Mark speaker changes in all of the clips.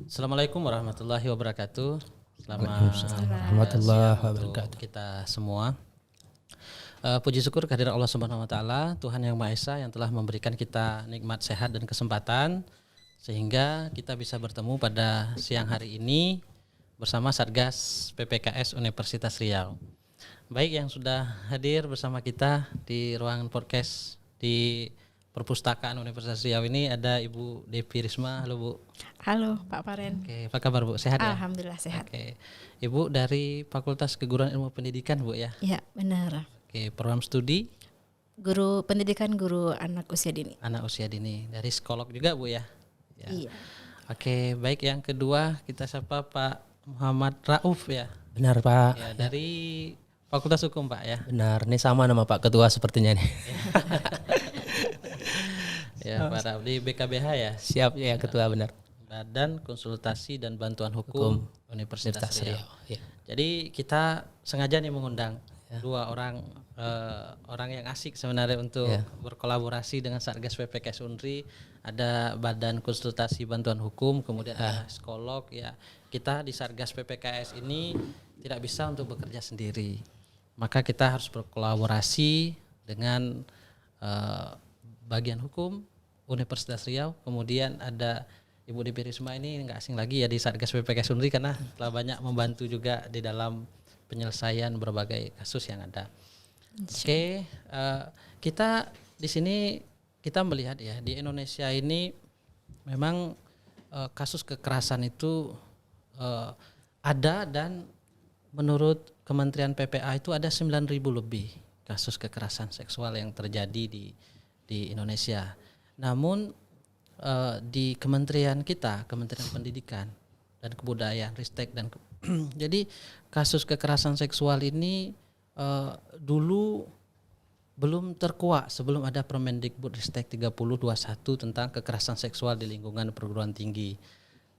Speaker 1: Assalamualaikum warahmatullahi wabarakatuh. Selamat
Speaker 2: Waalaikumsalam warahmatullahi
Speaker 1: siang
Speaker 2: wabarakatuh.
Speaker 1: untuk kita semua. Puji syukur kehadirat Allah Subhanahu wa taala, Tuhan yang Maha Esa yang telah memberikan kita nikmat sehat dan kesempatan sehingga kita bisa bertemu pada siang hari ini bersama Satgas PPKS Universitas Riau. Baik yang sudah hadir bersama kita di ruangan podcast di Perpustakaan Universitas Riau ini ada Ibu Devi Risma. Halo Bu.
Speaker 3: Halo Pak Paren.
Speaker 1: Oke, apa kabar Bu? Sehat ya?
Speaker 3: Alhamdulillah sehat.
Speaker 1: Oke. Ibu dari Fakultas Keguruan Ilmu Pendidikan Bu ya?
Speaker 3: Ya benar.
Speaker 1: Oke, program studi
Speaker 3: Guru pendidikan guru anak usia dini.
Speaker 1: anak usia dini. Dari psikolog juga Bu ya? Ya.
Speaker 3: Iya.
Speaker 1: Oke, baik yang kedua kita sapa Pak Muhammad Rauf ya?
Speaker 2: Benar Pak,
Speaker 1: Ya, dari Fakultas Hukum Pak ya?
Speaker 2: benar. Ini sama nama Pak Ketua sepertinya nih.
Speaker 1: Ya, Pak Rauf di BKBH ya?
Speaker 2: Siap ya Ketua, benar.
Speaker 1: Badan Konsultasi dan Bantuan Hukum Universitas Riau.
Speaker 2: Ya.
Speaker 1: Jadi kita sengaja nih mengundang dua orang orang yang asik sebenarnya untuk berkolaborasi dengan Satgas PPKS Unri. Ada Badan Konsultasi Bantuan Hukum, kemudian ada psikolog ya. Kita di Satgas PPKS ini tidak bisa untuk bekerja sendiri. Maka kita harus berkolaborasi dengan bagian hukum Universitas Riau. Kemudian ada Ibu Devi Risma ini nggak asing lagi ya di Satgas PPKS Unri karena telah banyak membantu juga di dalam penyelesaian berbagai kasus yang ada. Oke, kita di sini kita melihat ya di Indonesia ini memang kasus kekerasan itu ada, dan menurut Kementerian PPA itu ada 9.000 lebih kasus kekerasan seksual yang terjadi di Indonesia. Namun di kementerian kita, Kementerian Pendidikan dan Kebudayaan, Ristek dan jadi kasus kekerasan seksual ini dulu belum terkuak sebelum ada Permendikbud Ristek 3021 tentang kekerasan seksual di lingkungan perguruan tinggi.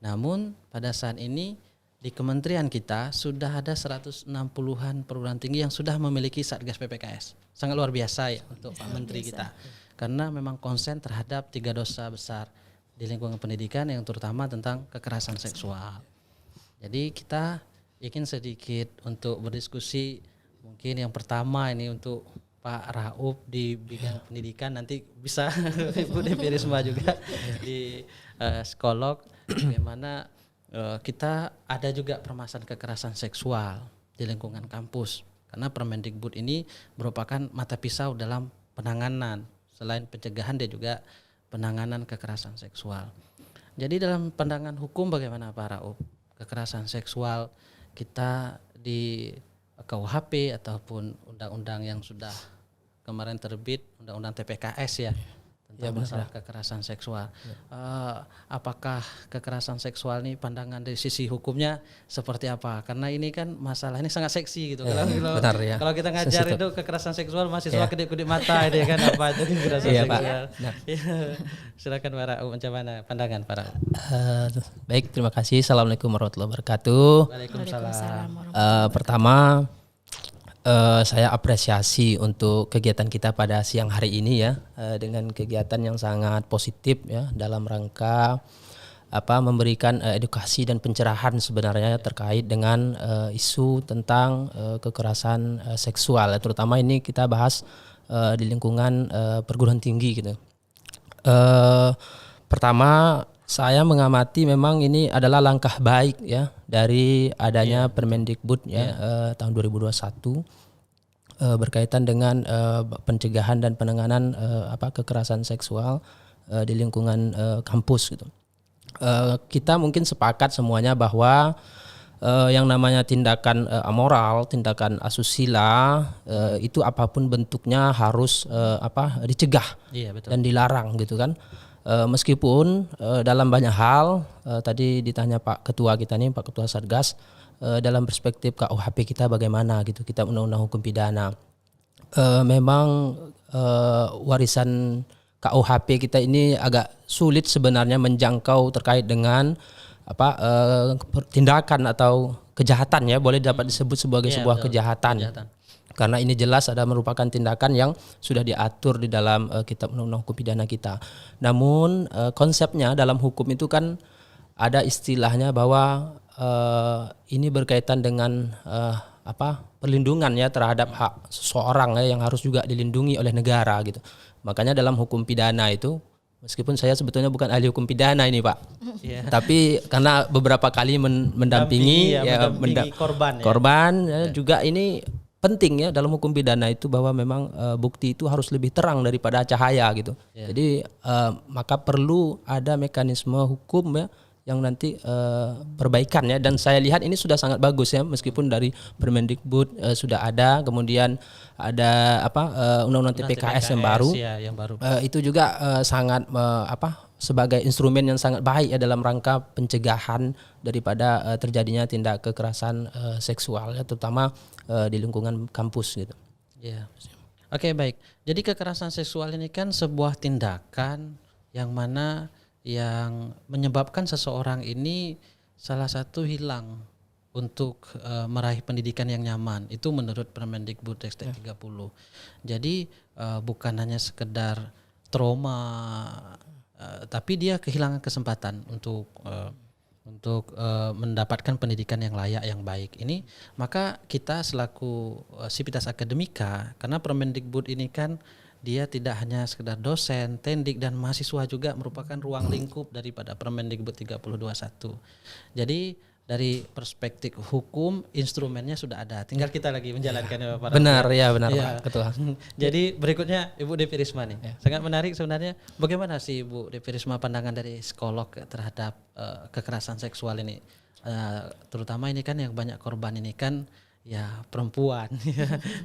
Speaker 1: Namun pada saat ini di kementerian kita sudah ada 160-an perguruan tinggi yang sudah memiliki Satgas PPKS. Sangat luar biasa ya untuk Pak Menteri kita. Karena memang konsen terhadap 3 dosa besar di lingkungan pendidikan yang terutama tentang kekerasan seksual. Jadi kita ingin sedikit untuk berdiskusi, mungkin yang pertama ini untuk Pak Rauf di bidang pendidikan, nanti bisa Ibu Devi Risma juga di psikolog, bagaimana kita ada juga permasalahan kekerasan seksual di lingkungan kampus. Karena Permendikbud ini merupakan mata pisau dalam penanganan. Selain pencegahan dia juga penanganan kekerasan seksual. Jadi dalam pandangan hukum bagaimana Pak Rauf? Kekerasan seksual kita di KUHP ataupun undang-undang yang sudah kemarin terbit, undang-undang TPKS ya, tentang masalah kekerasan seksual. Apakah kekerasan seksual ini pandangan dari sisi hukumnya seperti apa? Karena ini kan masalah ini sangat seksi gitu. Kalau kita ngajar itu kekerasan seksual mahasiswa kedip-kedip mata itu kan apa jadi kekerasan seksual. Silakan Pak Rauf, macam mana pandangan Pak Rauf?
Speaker 2: Baik, terima kasih. Assalamualaikum warahmatullahi wabarakatuh.
Speaker 1: Waalaikumsalam.
Speaker 2: Pertama saya apresiasi untuk kegiatan kita pada siang hari ini ya, dengan kegiatan yang sangat positif ya dalam rangka memberikan edukasi dan pencerahan sebenarnya terkait dengan isu tentang kekerasan seksual, terutama ini kita bahas di lingkungan perguruan tinggi gitu. Pertama saya mengamati memang ini adalah langkah baik ya dari adanya Permendikbud tahun 2021 berkaitan dengan pencegahan dan penanganan kekerasan seksual di lingkungan kampus gitu. Kita mungkin sepakat semuanya bahwa yang namanya tindakan amoral, tindakan asusila itu apapun bentuknya harus dicegah dan dilarang gitu kan. Meskipun dalam banyak hal tadi ditanya Pak Ketua kita nih, Pak Ketua Satgas, dalam perspektif KUHP kita bagaimana gitu, kita undang-undang hukum pidana, memang warisan KUHP kita ini agak sulit sebenarnya menjangkau terkait dengan tindakan atau kejahatan ya, boleh dapat disebut sebagai sebuah kejahatan. Karena ini jelas ada merupakan tindakan yang sudah diatur di dalam kitab undang-undang hukum pidana kita. Namun konsepnya dalam hukum itu kan ada istilahnya bahwa ini berkaitan dengan perlindungan ya terhadap hak seseorang ya, yang harus juga dilindungi oleh negara gitu. Makanya dalam hukum pidana itu, meskipun saya sebetulnya bukan ahli hukum pidana ini Pak, tapi karena beberapa kali mendampingi korban juga ini penting ya dalam hukum pidana itu, bahwa memang bukti itu harus lebih terang daripada cahaya gitu. Jadi maka perlu ada mekanisme hukum ya yang nanti perbaikan ya, dan saya lihat ini sudah sangat bagus ya, meskipun dari Permendikbud sudah ada, kemudian ada undang-undang TPKS yang baru, itu juga sangat sebagai instrumen yang sangat baik ya dalam rangka pencegahan daripada terjadinya tindak kekerasan seksual ya, terutama di lingkungan kampus gitu.
Speaker 1: Ya. Oke, baik. Jadi kekerasan seksual ini kan sebuah tindakan yang mana yang menyebabkan seseorang ini salah satu hilang untuk meraih pendidikan yang nyaman. Itu menurut Permendikbud Ristek 30. Jadi bukan hanya sekedar trauma, tapi dia kehilangan kesempatan untuk mendapatkan pendidikan yang layak, yang baik. Ini maka kita selaku Sivitas Akademika, karena Permendikbud ini kan dia tidak hanya sekedar dosen, tendik dan mahasiswa, juga merupakan ruang lingkup daripada Permendikbud 3021. Jadi dari perspektif hukum instrumennya sudah ada, tinggal kita lagi menjalankan ya Pak.
Speaker 2: Benar Pak Ketua.
Speaker 1: Jadi berikutnya Ibu Devi Risma nih. Sangat menarik sebenarnya, bagaimana sih Ibu Devi Risma pandangan dari psikolog terhadap kekerasan seksual ini, terutama ini kan yang banyak korban ini kan ya perempuan.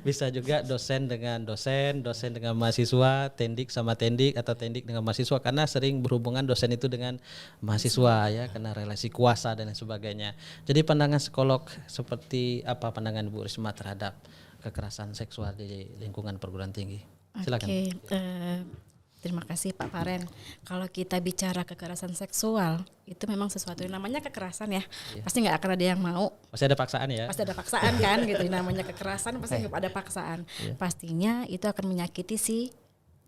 Speaker 1: Bisa juga dosen dengan dosen dengan mahasiswa, tendik sama tendik, atau tendik dengan mahasiswa, karena sering berhubungan dosen itu dengan mahasiswa ya, karena relasi kuasa dan lain sebagainya. Jadi pandangan psikolog seperti apa pandangan Bu Risma terhadap kekerasan seksual di lingkungan perguruan tinggi? Silakan.
Speaker 3: Terima kasih Pak Paren. Kalau kita bicara kekerasan seksual, itu memang sesuatu yang namanya kekerasan ya. Pasti nggak akan ada yang mau.
Speaker 1: Pasti ada paksaan ya.
Speaker 3: Pasti ada paksaan kan gitu. Namanya kekerasan pasti ada paksaan. Pastinya itu akan menyakiti si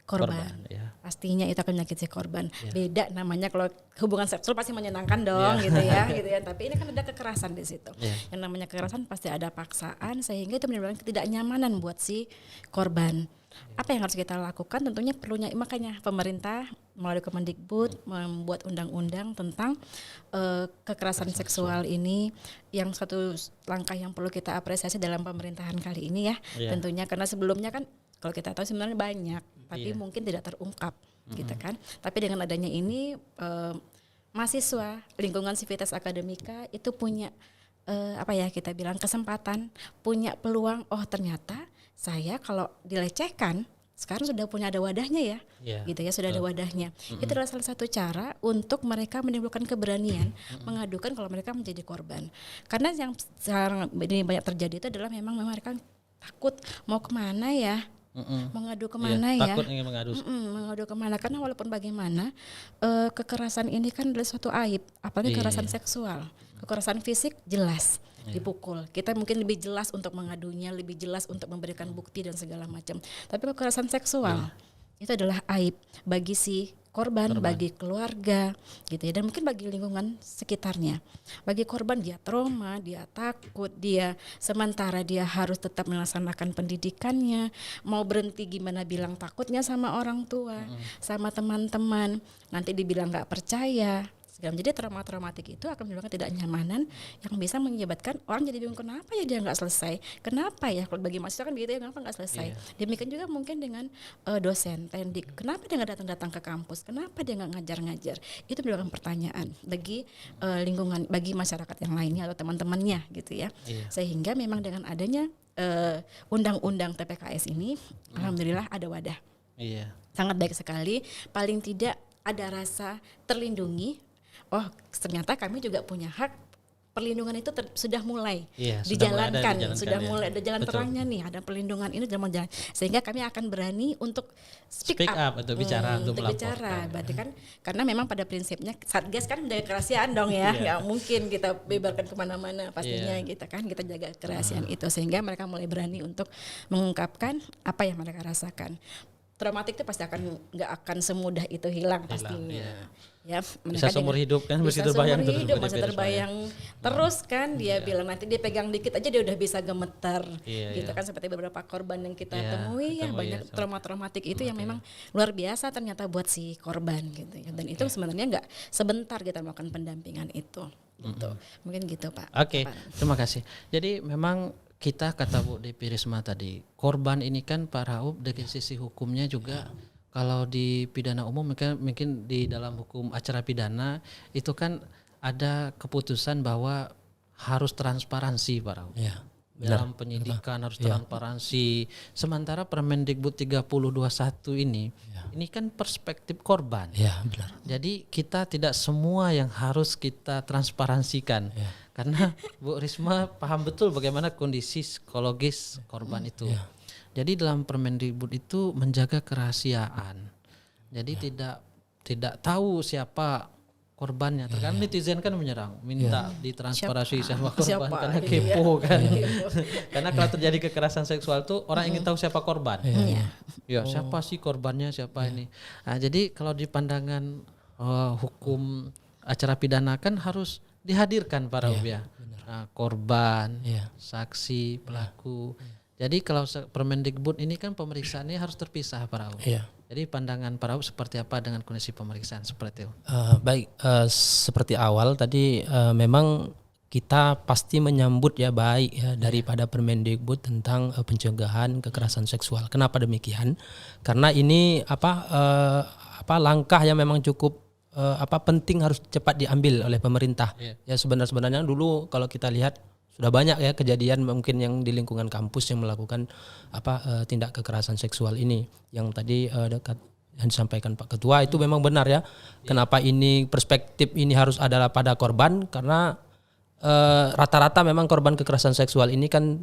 Speaker 3: korban. Pastinya itu akan menyakiti si korban. Beda namanya kalau hubungan seksual pasti menyenangkan dong gitu ya. Tapi ini kan ada kekerasan di situ. Yang namanya kekerasan pasti ada paksaan, sehingga itu menimbulkan ketidaknyamanan buat si korban. Apa yang harus kita lakukan? Tentunya perlunya, makanya pemerintah melalui Kemendikbud membuat undang-undang tentang kekerasan seksual ini, yang satu langkah yang perlu kita apresiasi dalam pemerintahan kali ini ya. Tentunya karena sebelumnya kan kalau kita tahu sebenarnya banyak, tapi mungkin tidak terungkap gitu kan. Tapi dengan adanya ini mahasiswa lingkungan Sivitas Akademika itu punya kita bilang kesempatan, punya peluang, oh ternyata saya kalau dilecehkan sekarang sudah ada wadahnya ya, gitu ya, sudah ada wadahnya. Itu adalah salah satu cara untuk mereka menimbulkan keberanian mengadukan kalau mereka menjadi korban. Karena yang sekarang ini banyak terjadi itu adalah memang mereka takut mau kemana ya, mengadu kemana ya,
Speaker 1: takut ingin mengadu.
Speaker 3: Mengadu kemana, karena walaupun bagaimana kekerasan ini kan adalah suatu aib, apalagi kekerasan seksual. Kekerasan fisik jelas dipukul, kita mungkin lebih jelas untuk mengadunya, lebih jelas untuk memberikan bukti dan segala macam. Tapi kekerasan seksual itu adalah aib bagi si korban, bagi keluarga gitu ya, dan mungkin bagi lingkungan sekitarnya. Bagi korban dia trauma, dia takut, dia sementara dia harus tetap melaksanakan pendidikannya, mau berhenti gimana bilang takutnya sama orang tua, sama teman-teman, nanti dibilang nggak percaya. Jadi trauma-traumatik itu akan menyebabkan ketidaknyamanan yang bisa menyebabkan orang jadi bingung, kenapa ya dia nggak selesai, kenapa ya, kalau bagi mahasiswa kan begitu ya, kenapa nggak selesai. Demikian juga mungkin dengan dosen, tendik, kenapa dia nggak datang-datang ke kampus, kenapa dia nggak ngajar-ngajar. Itu menyebabkan pertanyaan bagi lingkungan, bagi masyarakat yang lainnya atau teman-temannya gitu ya. Sehingga memang dengan adanya undang-undang TPKS ini, alhamdulillah ada wadah. Sangat baik sekali, paling tidak ada rasa terlindungi. Oh ternyata kami juga punya hak, perlindungan itu sudah mulai dijalankan, sudah mulai ada jalan terangnya nih, ada perlindungan ini dalam jalan, sehingga kami akan berani untuk speak up untuk bicara, berarti kan karena memang pada prinsipnya Satgas kan menjaga kerahasiaan dong ya, nggak mungkin kita bebarkan kemana-mana pastinya gitu kan, kita jaga kerahasiaan itu, sehingga mereka mulai berani untuk mengungkapkan apa yang mereka rasakan. traumatik itu pasti nggak akan semudah itu hilang pastinya. Ya,
Speaker 1: bisa seumur hidup kan,
Speaker 3: bisa
Speaker 1: terbayang
Speaker 3: seumur hidup,
Speaker 1: terus
Speaker 3: masih terbayang terus kan. Dia bilang nanti dia pegang dikit aja dia udah bisa gemeter, gitu kan, seperti beberapa korban yang kita temui ya, banyak trauma-traumatik itu yang memang luar biasa ternyata buat si korban gitu ya. Dan itu sebenarnya nggak sebentar kita melakukan pendampingan itu, gitu. Mungkin gitu Pak.
Speaker 1: Oke, terima kasih. Jadi memang kita kata Bu Depi Risma tadi, korban ini kan Pak Raup dari sisi hukumnya juga. Kalau di pidana umum mungkin di dalam hukum acara pidana itu kan ada keputusan bahwa harus transparansi Pak Raul.
Speaker 2: Ya,
Speaker 1: dalam penyidikan harus transparansi. Sementara Permendikbud 3021 ini kan perspektif korban.
Speaker 2: Ya, benar.
Speaker 1: Jadi kita tidak semua yang harus kita transparansikan. Karena Bu Risma paham betul bagaimana kondisi psikologis korban itu. Jadi dalam Permendikbud itu menjaga kerahasiaan. Jadi tidak tahu siapa korbannya. Terkadang netizen kan menyerang, minta ditransparansi sama korban karena kepo kan. Karena kalau terjadi kekerasan seksual tuh orang ingin tahu siapa korban. Ya, siapa sih korbannya, siapa ini. Nah, jadi kalau di pandangan hukum acara pidana kan harus dihadirkan para korban, saksi, pelaku. Jadi kalau Permendikbud ini kan pemeriksaannya harus terpisah Pak Rauf. Jadi pandangan Pak Rauf seperti apa dengan kondisi pemeriksaan seperti itu?
Speaker 2: Baik, seperti awal tadi memang kita pasti menyambut ya baik ya daripada Permendikbud tentang pencegahan kekerasan seksual. Kenapa demikian? Karena ini langkah yang memang cukup penting, harus cepat diambil oleh pemerintah. Ya sebenarnya dulu kalau kita lihat sudah banyak ya kejadian mungkin yang di lingkungan kampus yang melakukan tindak kekerasan seksual ini. Yang tadi yang disampaikan Pak Ketua itu memang benar ya. Kenapa ini perspektif ini harus adalah pada korban? Karena rata-rata memang korban kekerasan seksual ini kan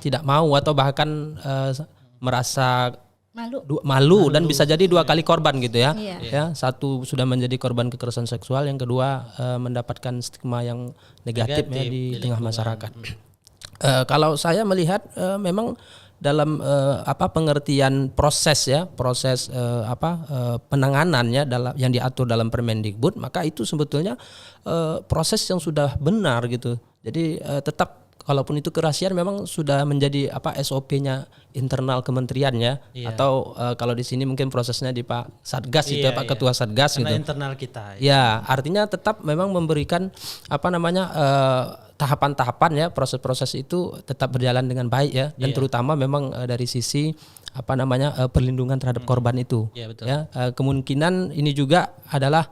Speaker 2: tidak mau atau bahkan merasa malu dan bisa jadi dua kali korban gitu ya. Ya, satu sudah menjadi korban kekerasan seksual, yang kedua mendapatkan stigma yang negatif ya di tengah masyarakat. Kalau saya melihat memang dalam pengertian proses penanganannya yang diatur dalam Permendikbud, maka itu sebetulnya proses yang sudah benar gitu. Jadi tetap kalaupun itu kerahasiaan memang sudah menjadi SOP-nya internal kementerian ya, atau kalau di sini mungkin prosesnya di Pak Satgas itu Pak Ketua Satgas
Speaker 1: karena
Speaker 2: gitu.
Speaker 1: Internal kita.
Speaker 2: Ya, artinya tetap memang memberikan tahapan-tahapan ya, proses-proses itu tetap berjalan dengan baik ya, dan terutama memang dari sisi perlindungan terhadap korban itu.
Speaker 1: Betul.
Speaker 2: Ya, kemungkinan ini juga adalah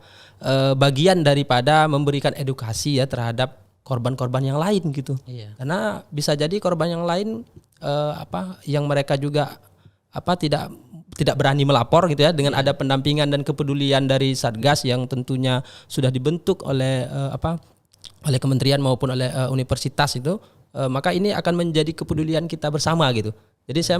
Speaker 2: bagian daripada memberikan edukasi ya terhadap korban-korban yang lain gitu. Karena bisa jadi korban yang lain yang mereka juga tidak berani melapor gitu ya, dengan ada pendampingan dan kepedulian dari Satgas yang tentunya sudah dibentuk oleh oleh kementerian maupun oleh universitas itu, maka ini akan menjadi kepedulian kita bersama gitu. Jadi saya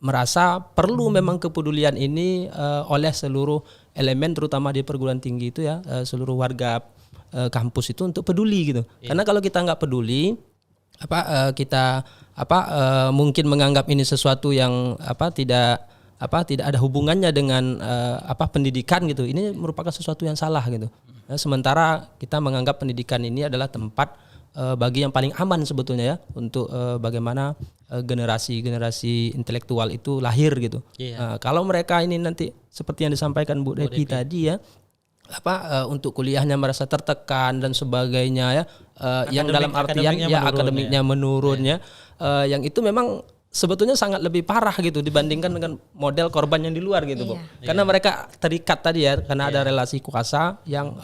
Speaker 2: merasa perlu memang kepedulian ini oleh seluruh elemen terutama di perguruan tinggi itu ya, seluruh warga kampus itu untuk peduli gitu. Karena kalau kita nggak peduli, kita mungkin menganggap ini sesuatu yang tidak ada hubungannya dengan pendidikan gitu. Ini merupakan sesuatu yang salah gitu. Sementara kita menganggap pendidikan ini adalah tempat bagi yang paling aman sebetulnya ya, untuk bagaimana generasi intelektual itu lahir gitu. Kalau mereka ini nanti seperti yang disampaikan Bu Depi tadi ya, untuk kuliahnya merasa tertekan dan sebagainya ya, yang dalam artian akademiknya menurun ya, yang itu memang sebetulnya sangat lebih parah gitu dibandingkan dengan model korban yang di luar gitu Bu. Karena mereka terikat tadi ya, karena ada relasi kuasa yang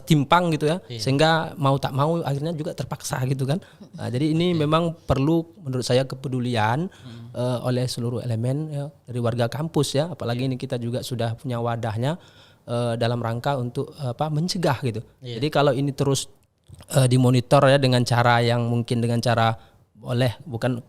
Speaker 2: timpang gitu ya, sehingga mau tak mau akhirnya juga terpaksa gitu kan. Nah, jadi ini memang perlu menurut saya kepedulian oleh seluruh elemen ya, dari warga kampus ya, apalagi ini kita juga sudah punya wadahnya dalam rangka untuk mencegah gitu. Jadi kalau ini terus dimonitor ya dengan cara yang mungkin dengan cara boleh,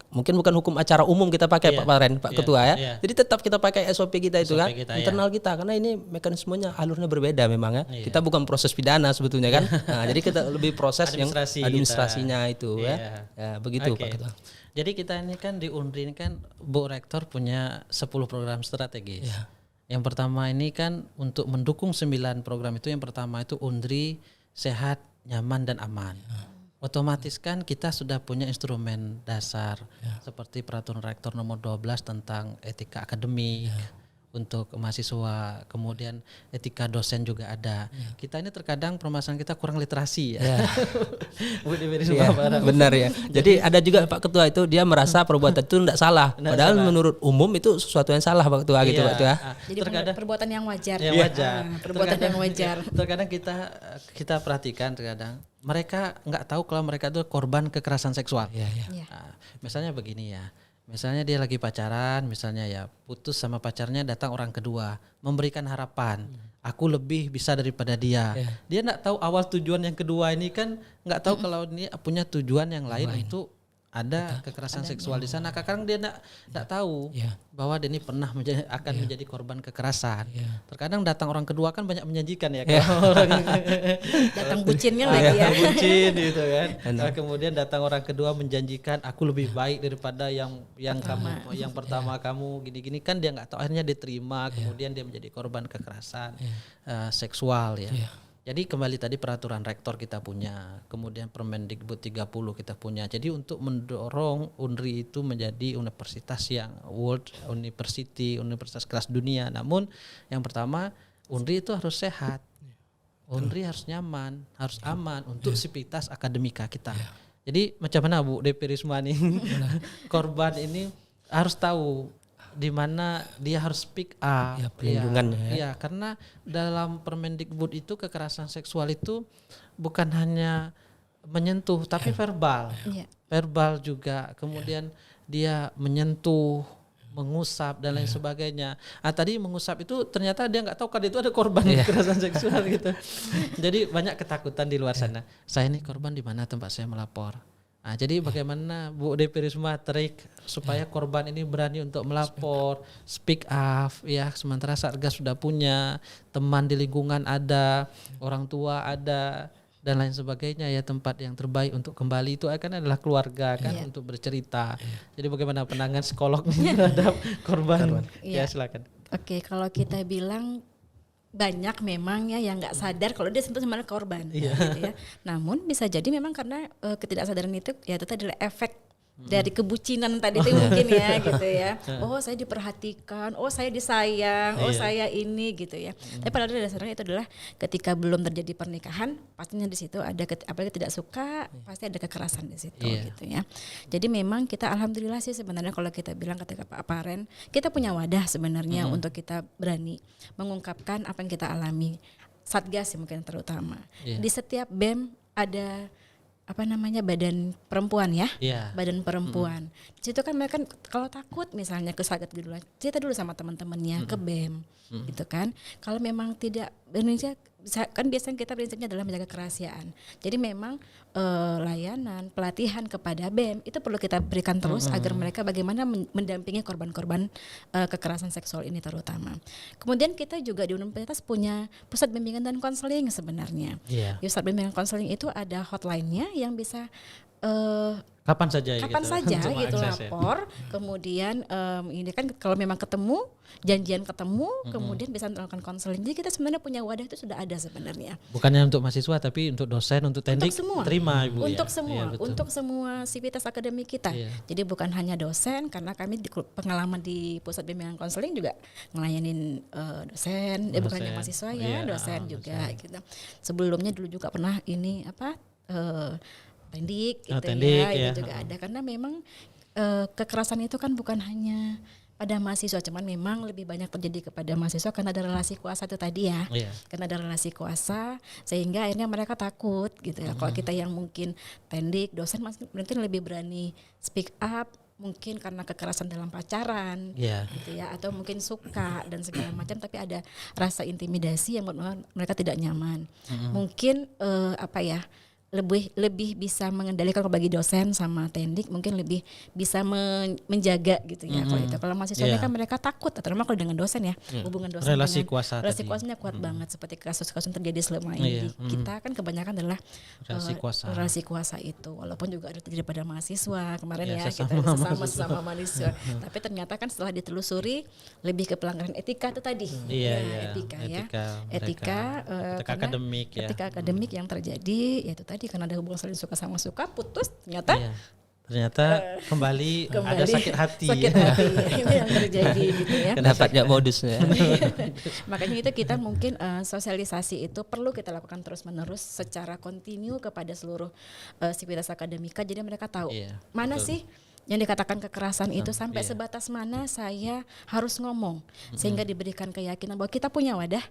Speaker 2: mungkin bukan hukum acara umum kita pakai Pak Paren, Pak Ketua ya. Jadi tetap kita pakai SOP kita itu kan, internal kita, karena ini mekanismenya alurnya berbeda memang ya. Kita bukan proses pidana sebetulnya kan. Nah, jadi kita lebih proses yang administrasinya itu ya. Ya begitu Pak Ketua.
Speaker 1: Jadi kita ini kan di UNRI ini kan Bu Rektor punya 10 program strategis. Yang pertama ini kan untuk mendukung 9 program itu, yang pertama itu UNRI sehat, nyaman dan aman. Otomatis kan kita sudah punya instrumen dasar seperti peraturan rektor nomor 12 tentang etika akademik untuk mahasiswa, kemudian etika dosen juga ada. Kita ini terkadang permasalahan kita kurang literasi ya.
Speaker 2: Benar ya. Jadi ada juga Pak Ketua itu dia merasa perbuatan itu tidak salah, padahal menurut umum itu sesuatu yang salah Pak Ketua gitu Pak Ketua.
Speaker 3: Jadi terkadang perbuatan yang wajar.
Speaker 1: Perbuatan yang wajar. Terkadang kita perhatikan terkadang mereka nggak tahu kalau mereka itu korban kekerasan seksual. Nah, misalnya begini ya, misalnya dia lagi pacaran, misalnya ya putus sama pacarnya, datang orang kedua memberikan harapan, aku lebih bisa daripada dia. Dia nggak tahu awal tujuan yang kedua ini kan nggak tahu kalau ini punya tujuan yang lain untuk ada kekerasan seksual di sana. Kadang dia nggak tahu bahwa dia ini pernah menjadi korban kekerasan. Terkadang datang orang kedua kan banyak menjanjikan ya.
Speaker 3: Datang bucinnya lagi ya.
Speaker 1: Bucin gitu kan. Kemudian datang orang kedua menjanjikan aku lebih baik daripada yang pertama kamu gini-gini, kan dia nggak tahu, akhirnya diterima, kemudian dia menjadi korban kekerasan seksual ya. Jadi kembali tadi peraturan rektor kita punya, kemudian Permendikbud 30 kita punya. Jadi untuk mendorong UNRI itu menjadi universitas yang world university, universitas kelas dunia. Namun yang pertama UNRI itu harus sehat, UNRI harus nyaman, harus aman untuk sivitas akademika kita. Jadi macam mana Bu DP Risma nih korban ini harus tahu di mana dia harus speak up,
Speaker 2: perlindungannya
Speaker 1: ya, karena dalam Permendikbud itu kekerasan seksual itu bukan hanya menyentuh tapi verbal juga, kemudian dia menyentuh, mengusap dan lain sebagainya. Tadi mengusap itu ternyata dia nggak tahu kan itu ada korban kekerasan seksual gitu. Jadi banyak ketakutan di luar sana. Saya ini korban, di mana tempat saya melapor? Jadi bagaimana Bu DP Risma trik supaya korban ini berani untuk melapor, speak up ya, sementara Satgas sudah punya, teman di lingkungan ada, orang tua ada dan lain sebagainya ya, tempat yang terbaik untuk kembali itu akan adalah keluarga kan, untuk bercerita. Jadi bagaimana penanganan psikolog terhadap korban? Ya silakan.
Speaker 3: Oke, kalau kita bilang banyak memang ya yang nggak sadar kalau dia sebenarnya korban, gitu ya. Namun bisa jadi memang karena ketidaksadaran itu ya itu adalah efek dari kebucinan tadi itu mungkin ya gitu ya. Oh saya diperhatikan, oh saya disayang, oh saya ini gitu ya. Tapi pada dasarnya itu adalah ketika belum terjadi pernikahan, pastinya di situ ada apalagi tidak suka, pasti ada kekerasan di situ gitu ya. Jadi memang kita alhamdulillah sih sebenarnya kalau kita bilang ketika Pak Paren, kita punya wadah sebenarnya untuk kita berani mengungkapkan apa yang kita alami. Satgas mungkin terutama. Di setiap BEM ada badan perempuan ya, badan perempuan. Di situ kan mereka kalau takut misalnya ke Satgas dulu, cerita dulu sama teman-temannya ke BEM, gitu kan. Kalau memang tidak, Indonesia kan biasanya kita prinsipnya adalah menjaga kerahasiaan. Jadi memang layanan, pelatihan kepada BEM itu perlu kita berikan terus agar mereka bagaimana mendampingi korban-korban kekerasan seksual ini terutama. Kemudian kita juga di universitas punya pusat bimbingan dan konseling sebenarnya. Pusat bimbingan konseling itu ada hotline-nya yang bisa
Speaker 1: kapan saja
Speaker 3: gitu lapor. Kemudian ini kan kalau memang ketemu, janjian ketemu, kemudian bisa melakukan konseling. Jadi kita sebenarnya punya wadah itu sudah ada sebenarnya.
Speaker 1: Bukannya untuk mahasiswa tapi untuk dosen, untuk tendik,
Speaker 3: untuk semua.
Speaker 1: Terima Ibu.
Speaker 3: Untuk semua, untuk semua sivitas akademik kita. Jadi bukan hanya dosen, karena kami di pengalaman di pusat bimbingan konseling juga ngelayanin dosen, bukan hanya mahasiswa ya, dosen juga gitu. Sebelumnya dulu juga pernah ini tendik gitu itu juga ada, karena memang kekerasan itu kan bukan hanya pada mahasiswa, cuman memang lebih banyak terjadi kepada mahasiswa karena ada relasi kuasa itu tadi ya, karena ada relasi kuasa sehingga akhirnya mereka takut gitu ya. Kalau kita yang mungkin tendik, dosen mungkin lebih berani speak up, mungkin karena kekerasan dalam pacaran gitu ya, atau mungkin suka dan segala macam, tapi ada rasa intimidasi yang membuat mereka tidak nyaman. Mungkin lebih bisa mengendalikan. Kalau bagi dosen sama tendik mungkin lebih bisa menjaga gitu ya. Kalau itu kalau mahasiswanya kan mereka takut, terutama kalau dengan dosen ya, hubungan dosen
Speaker 1: relasi
Speaker 3: dengan relasi kuasanya kuat banget, seperti kasus-kasus yang terjadi selama ini. Kita kan kebanyakan adalah relasi kuasa itu, walaupun juga ada terjadi pada mahasiswa kemarin ya, kita sesama mahasiswa. Tapi ternyata kan setelah ditelusuri lebih ke pelanggaran etika itu tadi. Etika
Speaker 1: akademik ya.
Speaker 3: Etika akademik yang terjadi yaitu tadi karena ada hubungan saling suka sama suka, putus ternyata kembali ada sakit hati ini yang terjadi gitu ya.
Speaker 2: Dapatnya modusnya.
Speaker 3: Makanya itu kita mungkin sosialisasi itu perlu kita lakukan terus menerus secara kontinu kepada seluruh sivitas akademika, jadi mereka tahu mana sih yang dikatakan kekerasan itu, sampai sebatas mana saya harus ngomong, sehingga diberikan keyakinan bahwa kita punya wadah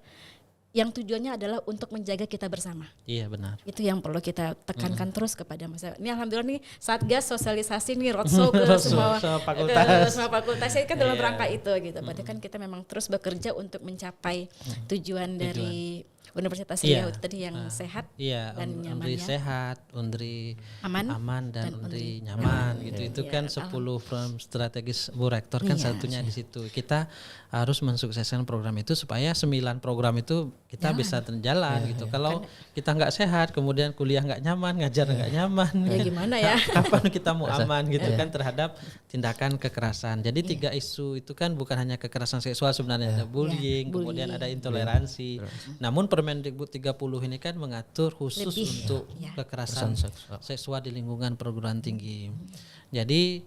Speaker 3: yang tujuannya adalah untuk menjaga kita bersama.
Speaker 1: Iya benar.
Speaker 3: Itu yang perlu kita tekankan terus kepada masyarakat. Ini alhamdulillah nih Satgas sosialisasi nih roadshow ke semua fakultas kan dalam rangka itu gitu. Berarti kan kita memang terus bekerja untuk mencapai tujuan dari Universitas Riau tadi yang sehat dan nyaman.
Speaker 1: Undri sehat, Undri aman dan Undri nyaman gitu. Itu kan 10 program strategis Bu Rektor kan satunya di situ. Kita harus mensukseskan program itu supaya 9 program itu kita bisa terjalan gitu. Kalau kita nggak sehat, kemudian kuliah nggak nyaman, ngajar nggak nyaman,
Speaker 3: gimana ya?
Speaker 1: Kapan kita mau aman gitu kan terhadap tindakan kekerasan. Jadi 3 isu itu kan bukan hanya kekerasan seksual sebenarnya, ada bullying, kemudian ada intoleransi. Namun Permendikbud 30 ini kan mengatur khusus untuk kekerasan seksual di lingkungan perguruan tinggi. Jadi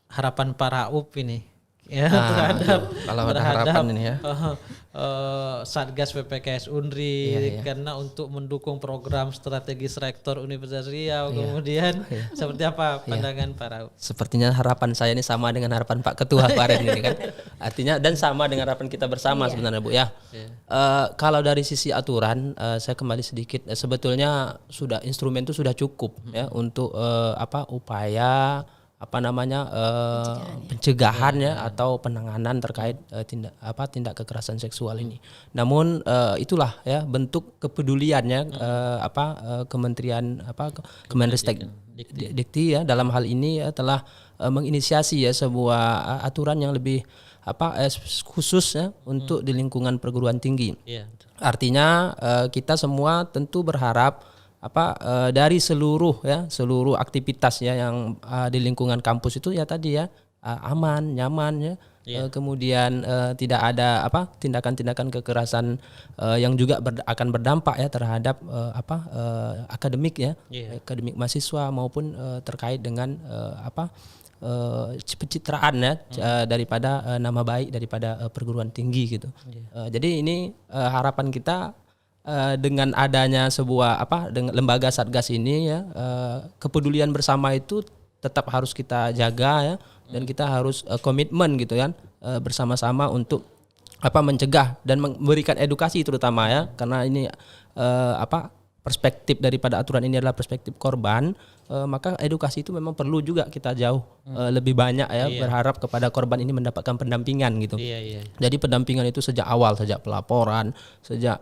Speaker 1: harapan para UP ini terhadap
Speaker 2: harapan ini ya.
Speaker 1: Satgas PPKS Unri karena untuk mendukung program strategis Rektor Universitas Riau, kemudian seperti apa pandangan para UP?
Speaker 2: Sepertinya harapan saya ini sama dengan harapan Pak Ketua kemarin ini kan. Artinya dan sama dengan harapan kita bersama sebenarnya Bu ya. Kalau dari sisi aturan saya kembali sedikit, sebetulnya instrumen itu sudah cukup ya untuk upaya pencegahan atau penanganan terkait tindak kekerasan seksual ini. Namun itulah ya bentuk kepeduliannya Kementerian Kemenristek Dikti ya dalam hal ini telah menginisiasi sebuah aturan yang lebih khusus ya untuk di lingkungan perguruan tinggi. Artinya kita semua tentu berharap dari seluruh aktivitas yang di lingkungan kampus itu tadi aman, nyaman kemudian tidak ada tindakan-tindakan kekerasan yang juga akan berdampak terhadap akademik akademik mahasiswa maupun terkait dengan pencitraan daripada nama baik daripada perguruan tinggi gitu. Jadi ini harapan kita dengan adanya sebuah dengan lembaga Satgas ini kepedulian bersama itu tetap harus kita jaga dan kita harus komitmen gitu kan bersama-sama untuk mencegah dan memberikan edukasi terutama karena ini perspektif daripada aturan ini adalah perspektif korban, maka edukasi itu memang perlu juga kita jauh lebih banyak berharap kepada korban ini mendapatkan pendampingan gitu. Jadi pendampingan itu sejak awal, sejak pelaporan, sejak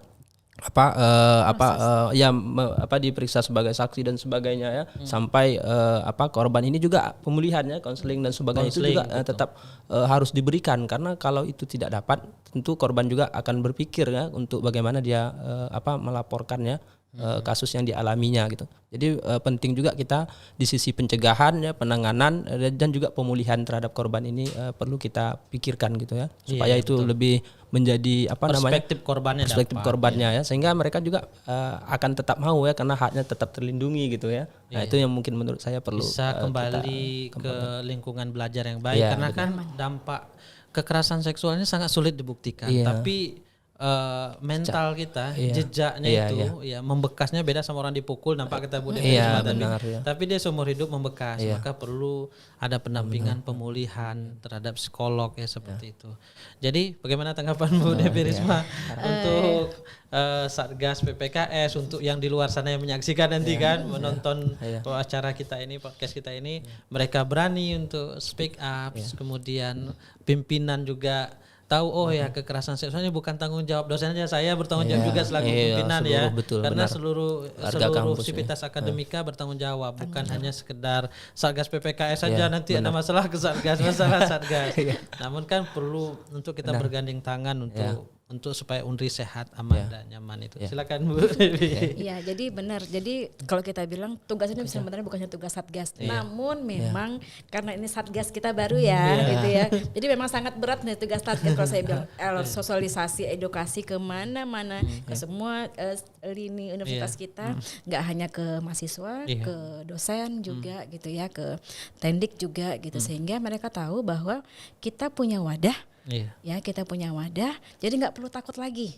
Speaker 2: diperiksa sebagai saksi dan sebagainya sampai korban ini juga pemulihan konseling dan sebagainya itu juga tetap harus diberikan, karena kalau itu tidak dapat tentu korban juga akan berpikir untuk bagaimana dia melaporkannya kasus yang dialaminya gitu. Jadi penting juga kita di sisi pencegahan penanganan dan juga pemulihan terhadap korban ini perlu kita pikirkan gitu supaya itu betul. Lebih menjadi
Speaker 1: perspektif korbannya
Speaker 2: sehingga mereka juga akan tetap mau karena haknya tetap terlindungi gitu Nah itu yang mungkin menurut saya perlu
Speaker 1: bisa kembali ke lingkungan belajar yang baik karena kan dampak kekerasan seksualnya sangat sulit dibuktikan tapi mental kita jejaknya itu membekasnya beda sama orang dipukul nampak kita tapi dia seumur hidup membekas maka perlu ada pendampingan pemulihan terhadap psikolog seperti itu. Jadi bagaimana tanggapan Bu Devi Risma untuk Satgas PPKS untuk yang di luar sana yang menyaksikan nanti menonton acara kita ini, podcast kita ini, mereka berani untuk speak up, kemudian pimpinan juga tahu ya kekerasan seksual ini bukan tanggung jawab dosen aja, saya bertanggung jawab juga selaku pimpinan ya.
Speaker 2: Betul,
Speaker 1: karena
Speaker 2: benar.
Speaker 1: seluruh
Speaker 2: kampus,
Speaker 1: sivitas akademika bertanggung jawab, bukan hanya sekedar Satgas PPKS saja nanti ada masalah ke Satgas, masalah Satgas. Namun kan perlu untuk kita bergandeng tangan untuk supaya Unri sehat, aman dan nyaman itu. Silakan Bu.
Speaker 3: Iya, jadi benar. Jadi kalau kita bilang tugas ini sebenarnya bukan hanya tugas Satgas, namun memang karena ini Satgas kita baru gitu ya. Jadi memang sangat berat nih tugas Satgas kalau saya bilang sosialisasi, edukasi ke mana-mana, ke semua lini universitas kita, nggak hanya ke mahasiswa, ke dosen juga gitu ya, ke tendik juga gitu, sehingga mereka tahu bahwa kita punya wadah. Ya, kita punya wadah, jadi nggak perlu takut lagi.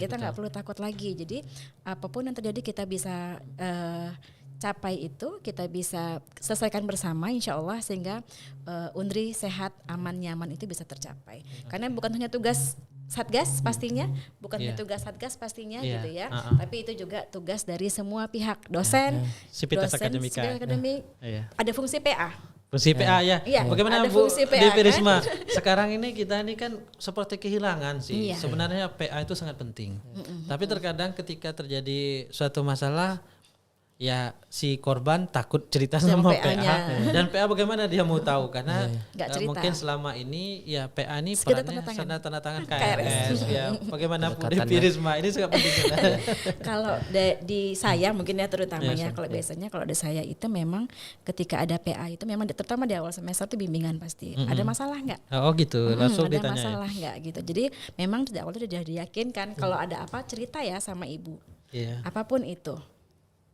Speaker 3: Kita nggak perlu takut lagi. Jadi apapun yang terjadi kita bisa capai itu, kita bisa selesaikan bersama, insya Allah, sehingga Unri sehat, aman, nyaman itu bisa tercapai. Karena bukan hanya tugas Satgas pastinya, bukan hanya tugas Satgas pastinya gitu ya, tapi itu juga tugas dari semua pihak, dosen,
Speaker 1: Sivitas akademika,
Speaker 3: ada fungsi PA.
Speaker 1: Fungsi PA ya. Bagaimana Bu
Speaker 3: PA,
Speaker 1: Devi Risma? Sekarang ini kita ini kan seperti kehilangan sih. Sebenarnya PA itu sangat penting. Tapi terkadang ketika terjadi suatu masalah, ya si korban takut cerita sama PA. Dan PA bagaimana dia mau tahu, karena mungkin selama ini ya PA ini perannya tanda tangan KRS. Ya bagaimana Bu Devi Risma, ini sangat penting.
Speaker 3: Kalau di saya mungkin ya terutamanya, kalau biasanya kalau di saya itu memang ketika ada PA itu memang terutama di awal semester itu bimbingan pasti. Ada masalah nggak?
Speaker 1: Oh gitu, langsung ditanya.
Speaker 3: Ada masalah nggak gitu. Jadi memang dari awal itu sudah diyakinkan kalau ada apa cerita ya sama ibu. Apapun itu.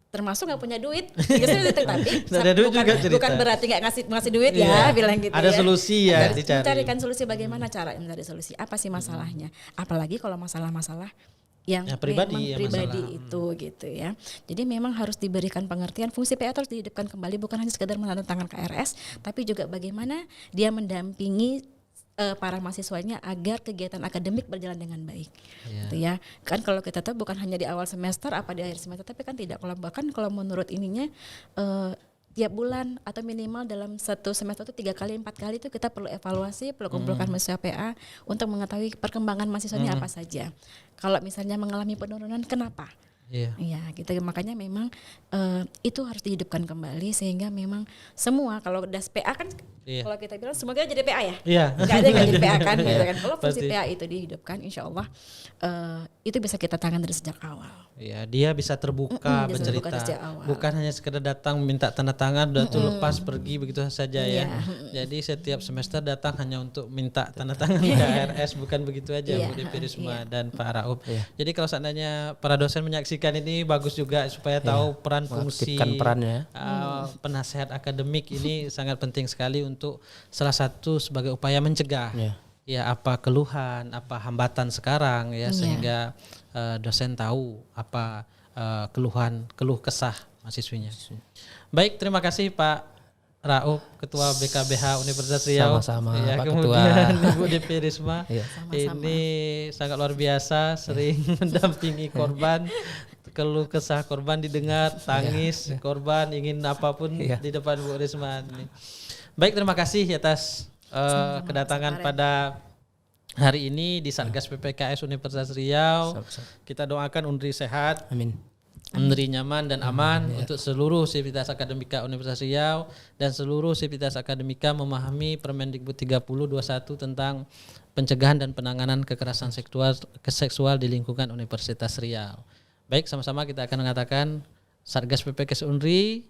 Speaker 3: Termasuk nggak punya duit, tapi bukan berarti nggak ngasih duit bilang gitu.
Speaker 1: Ada solusi ya,
Speaker 3: dicarikan solusi, bagaimana cara mencari solusi, apa sih masalahnya, apalagi kalau masalah-masalah yang pribadi itu gitu ya. Jadi memang harus diberikan pengertian, fungsi PA harus dihidupkan kembali, bukan hanya sekedar menandatangani KRS, tapi juga bagaimana dia mendampingi para mahasiswanya agar kegiatan akademik berjalan dengan baik, gitu ya. Kan kalau kita tahu bukan hanya di awal semester, apa di akhir semester, tapi kan tidak. Kalau menurut ininya tiap bulan atau minimal dalam satu semester itu 3 kali 4 kali itu kita perlu evaluasi, perlu kumpulkan mahasiswa PA untuk mengetahui perkembangan mahasiswanya apa saja. Kalau misalnya mengalami penurunan, kenapa? Gitu. Makanya memang itu harus dihidupkan kembali sehingga memang semua, kalau das PA kan kalau kita bilang semua kita jadi PA ya, nggak ada yang jadi PA kan, gitu kan. Kalau fungsi PA itu dihidupkan, insya Allah itu bisa kita tangan dari sejak awal.
Speaker 1: Dia bisa terbuka bercerita, bukan hanya sekedar datang minta tanda tangan udah tuh lepas pergi begitu saja ya. Jadi setiap semester datang hanya untuk minta tanda tangan KRS, bukan begitu aja Bu Devi Risma dan Pak Raup. Jadi kalau seandainya para dosen menyaksikan ini, bagus juga supaya tahu peran fungsi penasehat akademik ini sangat penting sekali untuk salah satu sebagai upaya mencegah apa keluhan, apa hambatan sekarang ya, sehingga dosen tahu apa keluh kesah mahasiswinya. Baik, terima kasih Pak Raup, Ketua BKBH Universitas Riau.
Speaker 2: Sama-sama
Speaker 1: Pak kemudian Ketua. Ibu Devi Risma. Ini sangat luar biasa, sering mendampingi korban. Keluh kesah korban didengar, tangis korban, ingin apapun di depan Bu Risma. Baik, terima kasih atas kedatangan pada hari ini di Satgas PPKS Universitas Riau. Kita doakan Unri sehat, Unri nyaman dan aman untuk seluruh sivitas akademika Universitas Riau dan seluruh sivitas akademika memahami Permendikbud 3021 tentang pencegahan dan penanganan kekerasan seksual di lingkungan Universitas Riau. Baik, sama-sama kita akan mengatakan Satgas PPKS Unri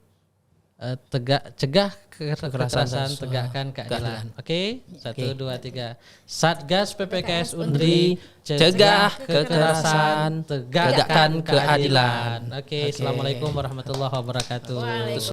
Speaker 1: cegah kekerasan, tegakkan keadilan. Oke, 1, 2, 3. Satgas PPKS Unri cegah kekerasan, tegakkan keadilan. Oke, assalamualaikum warahmatullahi wabarakatuh.